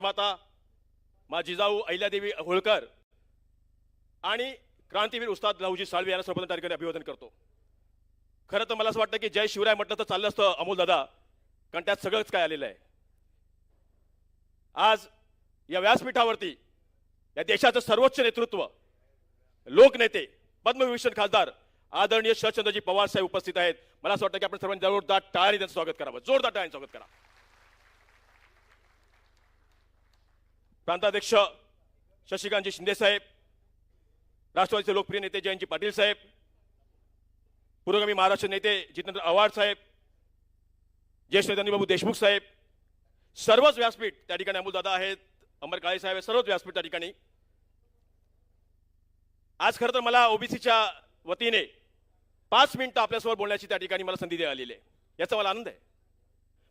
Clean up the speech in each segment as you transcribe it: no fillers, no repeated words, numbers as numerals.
माता माझी जिजाऊ अहिल्यादेवी होळकर आणि क्रांतीवीर उस्ताद लहुजी साळवे यांना सर्वप्रथम ठिकाणी अभिवादन करतो। खरं तर मला असं वाटतं की जय शिवराय म्हटलं तर चाललं असतं अमोल दादा, कारण त्यात सगळंच काय आलेलं आहे। आज या व्यासपीठावरती या देशाचं सर्वोच्च नेतृत्व, लोकनेते, पद्मविभूषण खासदार आदरणीय शरदचंद्रजी पवार साहेब उपस्थित आहेत। मला असं वाटतं की आपण सर्वांनी जोरदार टाळ्यांनी त्यांचं स्वागत करावं, जोरदार टाळ्यांनी स्वागत करा। प्रांताध्यक्ष शशिकांतजी शिंदे साहेब, राष्ट्रवादीचे लोकप्रिय नेते जयंतजी पाटील साहेब, पुरोगामी महाराष्ट्र नेते जितेंद्र आव्हाड साहेब, ज्येष्ठ नेते अनिल बाबू देशमुख साहेब, सर्वच व्यासपीठ त्या ठिकाणी अमोलदादा आहेत, अमर काळे साहेब, सर्वच व्यासपीठ त्या ठिकाणी। आज खरं तर मला ओबीसीच्या वतीने 5 मिनिटं आपल्यासमोर बोलण्याची त्या ठिकाणी मला संधी आलेली आहे, याचा मला आनंद आहे।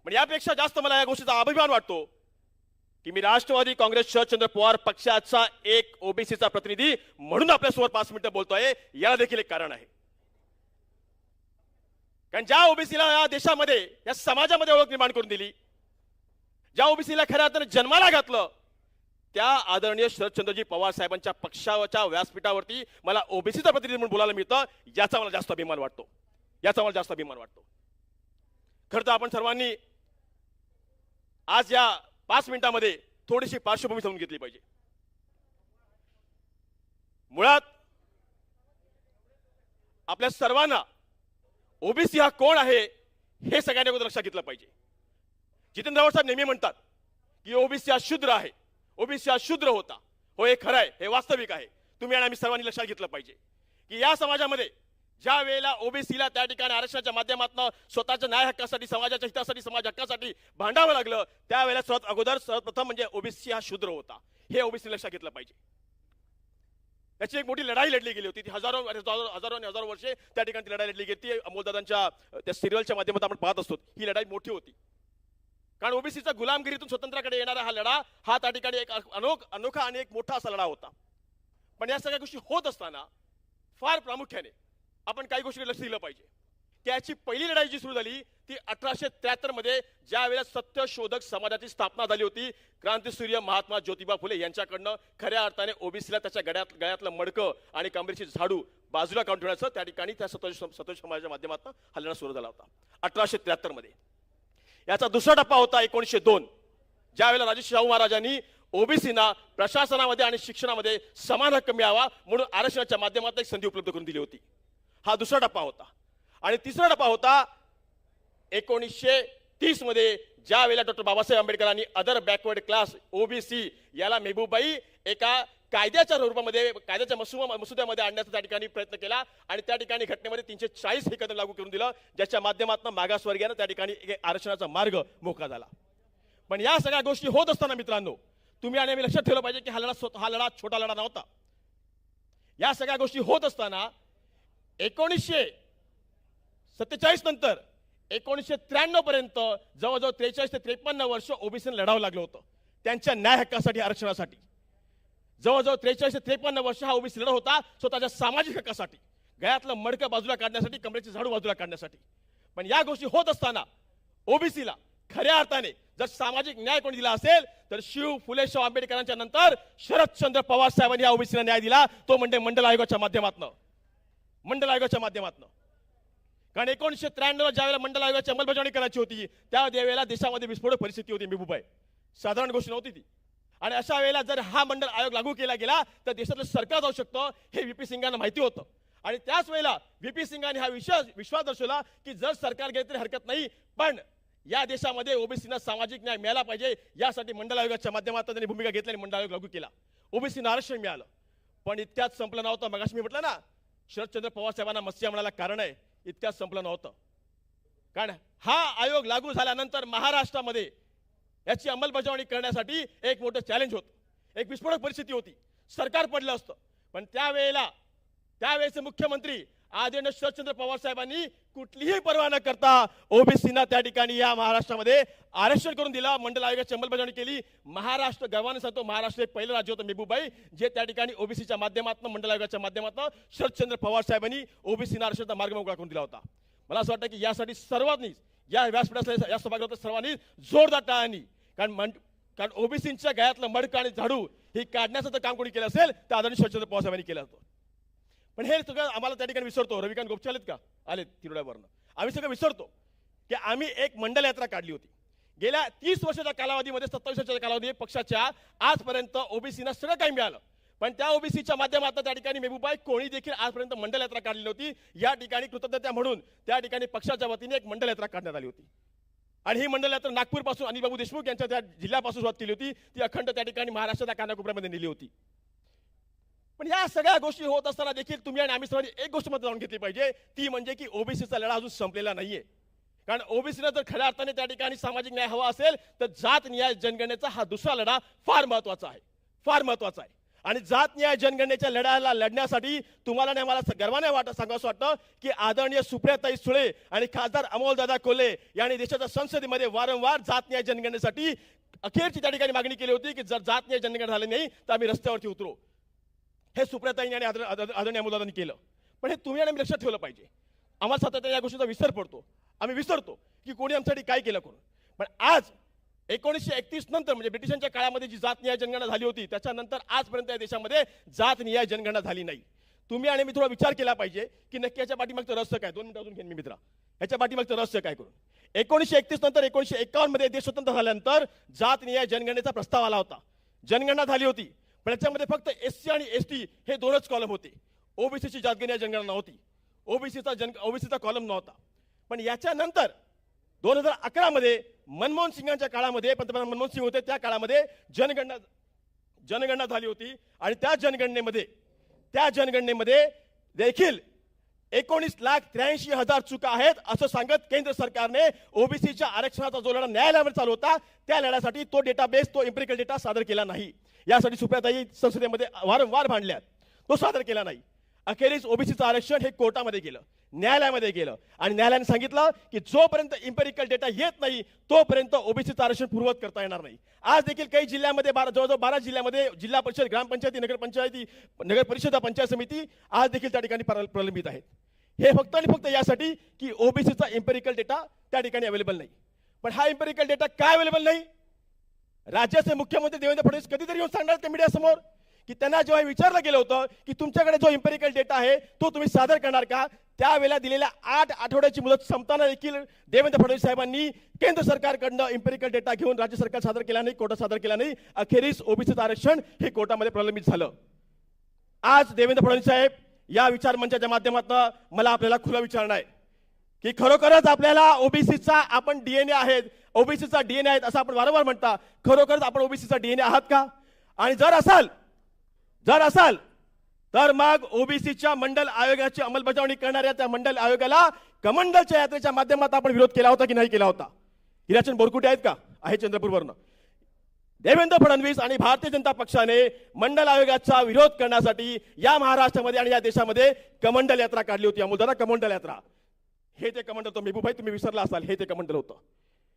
पण यापेक्षा जास्त मला या गोष्टीचा अभिमान वाटतो की मी राष्ट्रवादी काँग्रेस शरदचंद्र पवार पक्षाचा एक ओबीसीचा प्रतिनिधी म्हणून आपल्यासमोर 5 मिनिटं बोलतोय। याला देखील एक कारण आहे, कारण ज्या ओबीसीला या देशामध्ये, या समाजामध्ये ओळख निर्माण करून दिली, ज्या ओबीसीला खऱ्या अर्थाने जन्माला घातलं, त्या आदरणीय शरदचंद्रजी पवार साहेबांच्या पक्षाच्या व्यासपीठावरती मला ओबीसीचा प्रतिनिधी म्हणून बोलायला मिळतं, याचा मला जास्त अभिमान वाटतो, याचा मला जास्त अभिमान वाटतो। खरं तर आपण सर्वांनी आज या 5 मिनिटांमध्ये थोडीशी पार्श्वभूमी समजून घेतली पाहिजे। मुळात आपल्या सर्वांना ओबीसी हा कोण आहे हे सगळ्यांनी अगोदर लक्षात घेतलं पाहिजे। जितेंद्र आव्हाड साहेब नेहमी म्हणतात की ओबीसी हा शूद्र आहे, ओबीसी हा शूद्र होता। हो, हे खरं आहे, हे वास्तविक आहे। तुम्ही आणि आम्ही सर्वांनी लक्षात घेतलं पाहिजे की या समाजामध्ये ज्या वेळेला ओबीसीला त्या ठिकाणी आरक्षणाच्या माध्यमातून स्वतःच्या न्याय हक्कासाठी, समाजाच्या हितासाठी, समाज हक्कासाठी भांडावं लागलं, त्यावेळेला सर्वप्रथम म्हणजे ओबीसी हा शूद्र होता, हे ओबीसी लक्षात घेतलं पाहिजे। त्याची एक मोठी लढाई लढली गेली होती, ती हजारो वर्षे त्या ठिकाणी ती लढाई लढली गेली। अमोलदादांच्या त्या सिरियलच्या माध्यमातून आपण पाहत असतो, ही लढाई मोठी होती, कारण ओबीसीचा गुलामगिरीतून स्वतंत्राकडे येणारा हा लढा, हा त्या ठिकाणी एक अनोखा आणि एक मोठा असा लढा होता। पण या सगळ्या गोष्टी होत असताना फार प्रामुख्याने आपण काही गोष्टी लक्ष दिलं पाहिजे। त्याची पहिली लढाई जी सुरू झाली ती 1873 मध्ये, ज्या वेळेला सत्यशोधक समाजाची स्थापना झाली होती, क्रांतीसूर्य महात्मा ज्योतिबा फुले यांच्याकडनं खऱ्या अर्थाने ओबीसीला त्याच्या गळ्यातलं मडकं आणि कमरेची झाडू बाजूला काढून ठेवण्याचं त्या ठिकाणी त्या सत्यशोधक समाजाच्या माध्यमातून हा लढा सुरू झाला होता 1873 मध्ये। याचा दुसरा टप्पा होता 1902, ज्या वेळेला राजे शाहू महाराजांनी ओबीसीना प्रशासनामध्ये आणि शिक्षणामध्ये समान हक्क मिळावा म्हणून आरक्षणाच्या माध्यमातून एक संधी उपलब्ध करून दिली होती। हा दुसरा टप्पा होता। आणि तिसरा टप्पा होता 1930 मध्ये, ज्या वेळेला डॉक्टर बाबासाहेब आंबेडकरांनी अदर बॅकवर्ड क्लास ओबीसी याला मेहबूबाई एका कायद्याच्या रूपामध्ये, कायद्याच्या मसुद्यामध्ये आणण्याचा त्या ठिकाणी प्रयत्न केला आणि त्या ठिकाणी घटनेमध्ये 340 हे कलम लागू करून दिलं, ज्याच्या माध्यमातून मागासवर्गीयांना त्या ठिकाणी आरक्षणाचा मार्ग मोकळा झाला। पण या सगळ्या गोष्टी होत असताना मित्रांनो, तुम्ही आणि आम्ही लक्षात ठेवलं पाहिजे की हा लढा छोटा लढा नव्हता। या सगळ्या गोष्टी होत असताना 1947 नंतर 1993 पर्यंत जवळजवळ 43 ते 53 वर्ष ओबीसीने लढावं लागलं होतं त्यांच्या न्याय हक्कासाठी, आरक्षणासाठी। जवळजवळ 43 ते 53 वर्ष हा ओबीसी लढा होता स्वतःच्या सामाजिक हक्कासाठी, गळ्यातलं मडकं बाजूला काढण्यासाठी, कमरेची झाडू बाजूला काढण्यासाठी। पण या गोष्टी होत असताना ओबीसीला खऱ्या अर्थाने जर सामाजिक न्याय कोणी दिला असेल तर शिव फुले शाहू आंबेडकरांच्या नंतर शरदचंद्र पवार साहेबांनी या ओबीसीला न्याय दिला, तो म्हणजे मंडल आयोगाच्या माध्यमातून। कारण 1993 ज्या वेळेला मंडल आयोगाची अंमलबजावणी करायची होती, त्या वेळेला देशामध्ये विस्फोटक परिस्थिती होती मेहबूबाई, साधारण गोष्ट नव्हती ती। आणि अशा वेळेला जर हा मंडल आयोग लागू केला गेला तर देशातलं सरकार जाऊ शकतं, हे व्हीपी सिंगांना माहिती होतं। आणि त्याच वेळेला व्हीपी सिंगांनी हा विश्वास दर्शवला की जर सरकार गेले तरी हरकत नाही, पण या देशामध्ये ओबीसीना सामाजिक न्याय मिळाला पाहिजे, यासाठी मंडल आयोगाच्या माध्यमातून त्यांनी भूमिका घेतली आणि मंडल आयोग लागू केला, ओबीसीना आरक्षण मिळालं। पण इतक्यात संपलं नव्हतं। मगाशी मी म्हटलं ना, शरदचंद्र पवार साहेबांना मस्या म्हणायला कारण आहे, इतक्यात संपलं नव्हतं। कारण हा आयोग लागू झाल्यानंतर महाराष्ट्रामध्ये याची अंमलबजावणी करण्यासाठी एक मोठं चॅलेंज होतं, एक विस्फोटक परिस्थिती होती, सरकार पडलं असतं। पण त्यावेळेचे मुख्यमंत्री आदरणीय शरदचंद्र पवार साहेबांनी कुठलीही पर्वा न करता ओबीसीना त्या ठिकाणी या महाराष्ट्रामध्ये आरक्षण करून दिला, मंडल आयोगाची अंमलबजावणी केली। महाराष्ट्र, गर्वाने सांगतो, महाराष्ट्र एक पहिलं राज्य होतं मेहबूबाई, जे त्या ठिकाणी ओबीसीच्या माध्यमातून, मंडल आयोगाच्या माध्यमातून शरदचंद्र पवार साहेबांनी ओबीसीना आरक्षणाचा मार्ग मोकळा करून दिला होता। मला असं वाटतं की यासाठी सर्वांनी, या व्यासपीठातल्या या सभागृहात सर्वांनी जोरदार टाळ्यांनी, कारण कारण ओबीसींच्या गळ्यातलं मडकं आणि झाडू हे काढण्याचं तर काम कोणी केलं असेल तर आदरणीय शरदचंद्र पवार साहेबांनी केलं होतं. पण हे सगळं आम्हाला त्या ठिकाणी विसरतो. रविकांत गोपचे आलेत का? आलेत तिरोड्यावरनं. आम्ही सगळं विसरतो की आम्ही एक मंडल यात्रा काढली होती गेल्या 30 वर्षाच्या कालावधीमध्ये. 27 वर्षाच्या कालावधी पक्षाच्या आजपर्यंत ओबीसीना सगळं काही मिळालं, पण त्या ओबीसीच्या माध्यमातून त्या ठिकाणी मेहबूबाई कोणी देखील आजपर्यंत मंडल यात्रा काढली नव्हती. या ठिकाणी कृतज्ञता म्हणून त्या ठिकाणी पक्षाच्या वतीने एक मंडल यात्रा काढण्यात आली होती आणि ही मंडल यात्रा नागपूरपासून अनिल बाबू देशमुख यांच्या त्या जिल्ह्यापासून सुरुवात केली होती. ती अखंड त्या ठिकाणी महाराष्ट्राच्या कानाकोपऱ्यामध्ये नेली होती. पण या सगळ्या गोष्टी होत असताना देखील तुम्ही आणि आम्ही सर्वांनी एक गोष्ट मध्ये जाणून घेतली पाहिजे, ती म्हणजे की ओबीसीचा लढा अजून संपलेला नाहीये. कारण ओबीसीला जर खऱ्या अर्थाने त्या ठिकाणी सामाजिक न्याय हवा असेल तर जात न्याय जनगणनेचा हा दुसरा लढा फार महत्वाचा आहे, फार महत्वाचा आहे. आणि जात न्याय जनगणनेच्या लढ्याला लढण्यासाठी तुम्हाला आणि आम्हाला गर्वाने सांगावं वाटतं की आदरणीय सुप्रियाताई सुळे आणि खासदार अमोलदादा कोल्हे यांनी देशाच्या संसदेमध्ये वारंवार जात न्याय जनगणनेसाठी अखेरची त्या ठिकाणी मागणी केली होती की जर जात न्याय जनगणना झाली नाही तर आम्ही रस्त्यावरती उतरू. हे सुप्रियाताईंनी आणि आदरणीय अमोलदादांनी केलं. पण हे तुम्ही आणि लक्षात ठेवलं पाहिजे. आम्हाला सातत्याने या गोष्टीचा विसर पडतो. आम्ही विसरतो की कोणी आमच्यासाठी काय केलं करून. पण आज 1931 नंतर म्हणजे ब्रिटिशांच्या काळामध्ये जी जात न्याय जनगणना झाली होती त्याच्यानंतर आजपर्यंत या देशामध्ये जात न्याय जनगणना झाली नाही. तुम्ही आणि मी थोडा विचार केला पाहिजे की नक्की याच्या पाठीमागचं रहस्य काय. 2 मिनिटं अजून घेईन मी मित्रा. याच्या पाठीमागचं रहस्य काय करून 1931 नंतर 1951 मध्ये देश स्वतंत्र झाल्यानंतर जात न्याय जनगणनेचा प्रस्ताव आला होता. जनगणना झाली होती, पण याच्यामध्ये फक्त एससी आणि एसटी हे 2च कॉलम होते. ओबीसीची जात न्याय जनगणना नव्हती, ओबीसीचा कॉलम नव्हता. पण याच्यानंतर 2011 मध्ये मनमोहन सिंगांच्या काळामध्ये, पंतप्रधान मनमोहन सिंग होते त्या काळामध्ये जनगणना झाली होती आणि त्या जनगणनेमध्ये देखील 19,83,000 चुका आहेत असं सांगत केंद्र सरकारने ओबीसीच्या आरक्षणाचा जो लढा न्यायालयावर चालू होता त्या लढ्यासाठी तो डेटाबेस, तो एम्पिरिकल डेटा सादर केला नाही. यासाठी सुप्रियाताई संसदेमध्ये वारंवार भांडल्यात, तो सादर केला नाही. अखेरीस ओबीसीचं आरक्षण हे कोर्टामध्ये गेलं, न्यायालयामध्ये गेलं आणि न्यायालयाने सांगितलं की जोपर्यंत एम्पिरिकल डेटा येत नाही तोपर्यंत ओबीसीचं आरक्षण पूर्ववत करता येणार नाही. आज देखील काही जिल्ह्यामध्ये जवळजवळ 12 जिल्ह्यामध्ये जिल्हा परिषद, ग्रामपंचायती, नगर परिषद, पंचायत समिती आज देखील त्या ठिकाणी प्रलंबित आहेत. हे फक्त आणि फक्त यासाठी की ओबीसीचा एम्पिरिकल डेटा त्या ठिकाणी अवेलेबल नाही. पण हा एम्पिरिकल डेटा काय अवेलेबल नाही? राज्याचे मुख्यमंत्री देवेंद्र फडणवीस कधीतरी येऊन सांगणार त्या मीडिया समोर की त्यांना जेव्हा विचारलं गेलं होतं की तुमच्याकडे जो एम्पिरिकल डेटा आहे तो तुम्ही सादर करणार का, त्यावेळेला दिलेल्या 8 आठवड्याची मुदत संपताना देखील देवेंद्र फडणवीस साहेबांनी केंद्र सरकारकडनं एम्पिरिकल डेटा घेऊन राज्य सरकार सादर केला नाही, कोर्टात सादर केला नाही. अखेरीस ओबीसीचं आरक्षण हे कोर्टामध्ये प्रलंबित झालं. आज देवेंद्र फडणवीस साहेब या विचार मंचाच्या माध्यमातून मला आपल्याला खुला विचारणं आहे की खरोखरच आपल्याला ओबीसीचा आपण डीएनए आहेत, ओबीसीचा डीएनए आहेत असं आपण वारंवार म्हणता. खरोखरच आपण ओबीसीचा डीएनए आहात का? आणि जर असाल तर मग ओबीसीच्या मंडल आयोगाची अंमलबजावणी करणाऱ्या त्या मंडल आयोगाला कमंडलच्या यात्रेच्या माध्यमातून आपण विरोध केला होता की नाही केला होता? हिराचंद बोरकुटे आहेत का? आहे चंद्रपूरवरनं. देवेंद्र फडणवीस आणि भारतीय जनता पक्षाने मंडल आयोगाचा विरोध करण्यासाठी या महाराष्ट्रामध्ये आणि या देशामध्ये कमंडल यात्रा काढली होती. अमोलदादा, कमंडल यात्रा. हे ते कमंडल होतं. मेहबूबाई तुम्ही विसरला असाल, हे ते कमंडल होतं.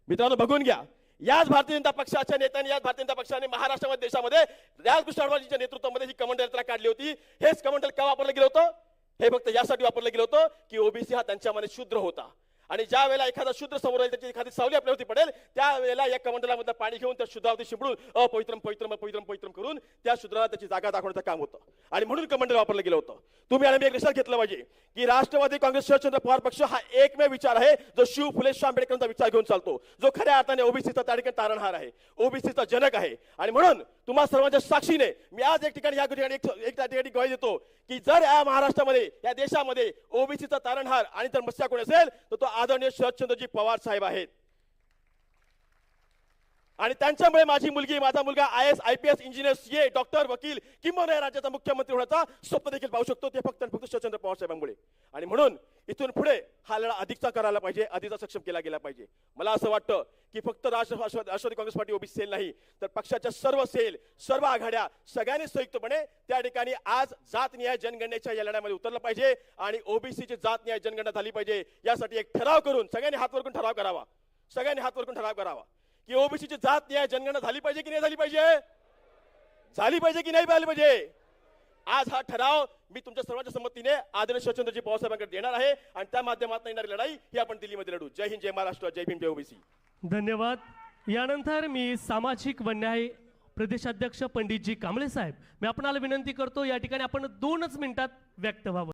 मित्रांनो बघून घ्या. याच भारतीय जनता पक्षाच्या नेत्यांनी, याच भारतीय जनता पक्षाने महाराष्ट्रामध्ये, देशामध्ये राजकृष्ण अडवाणींच्या नेतृत्वामध्ये ही कमंडल यात्रा काढली होती. हेच कमंडल का वापरलं गेलं होतं? हे फक्त यासाठी वापरलं गेलं होतं की ओबीसी हा त्यांच्यामध्ये शूद्र होता आणि ज्या वेळेला एखादा शूद्र समोर येईल, त्याची एखादी सावली आपल्यावरती पडेल, त्यावेळेला या कमंडलामधलं पाणी घेऊन त्या शूद्रावरती शिंपडून अपवित्रम पवित्रम पवित्रम पवित्रम करून त्या शूद्राला त्याची जागा दाखवण्याचं काम होतं आणि म्हणून कमंडल वापरलं गेलं होतं. तुम्ही आणि एक लक्षात घेतलं पाहिजे की राष्ट्रवादी काँग्रेस शरदचंद्र पवार पक्ष हा एकमेव विचार आहे जो शिव फुले शाह आंबेडकरांचा विचार घेऊन चालतो, जो खऱ्या अर्थाने ओबीसीचा त्या ठिकाणी तारणहार आहे, ओबीसीचा जनक आहे. आणि म्हणून तुम्हा सर्वांच्या साक्षीने मी आज एक ठिकाणी या ठिकाणी एक त्या ठिकाणी ग्वाही देतो की जर या महाराष्ट्रामध्ये, या देशामध्ये ओबीसीचा तारणहार आणि जर मस्या कोण असेल तर तो आदरणीय शरदचंद्रजी पवार साहेब आहेत. आणि त्यांच्यामुळे माझी मुलगी, माझा मुलगा IAS, IPS, engineer, CA, doctor, वकील किंवा राज्याचा मुख्यमंत्री होण्याचा स्वप्न देखील पाहू शकतो. ते फक्त शरदचंद्र पवार साहेबांमुळे. आणि म्हणून इथून पुढे हा लढा अधिकचा करायला पाहिजे, अधिकचा सक्षम केला गेला पाहिजे. मला असं वाटतं की फक्त Rashtravadi Congress Party OBC cell नाही तर पक्षाच्या सर्व सेल, सर्व आघाड्या सगळ्यांनी संयुक्तपणे त्या ठिकाणी आज जात न्याय जनगणनेच्या या लढ्यामध्ये उतरलं पाहिजे आणि ओबीसीची जात न्याय जनगणना झाली पाहिजे. यासाठी एक ठराव करून सगळ्यांनी हात वरकून ठराव करावा, सगळ्यांनी हात वरकून ठराव करावा की ओबीसीची जात न्याय जनगणना झाली पाहिजे की नाही झाली पाहिजे, झाली पाहिजे की नाही झाली पाहिजे. आज हा ठराव मी तुमच्या सर्वांच्या संमतीने आदरणीय शरदचंद्रजी पवार साहेबांकडे देणार आहे आणि त्या माध्यमातून येणारी लढाई ही आपण दिल्लीमध्ये लढू. जय हिंद, जय महाराष्ट्र, जय भीम, जय ओबीसी. धन्यवाद. यानंतर मी सामाजिक व न्याय प्रदेशाध्यक्ष पंडितजी कांबळे साहेब मी आपणाला विनंती करतो या ठिकाणी आपण 2च मिनिटात व्यक्त व्हावं.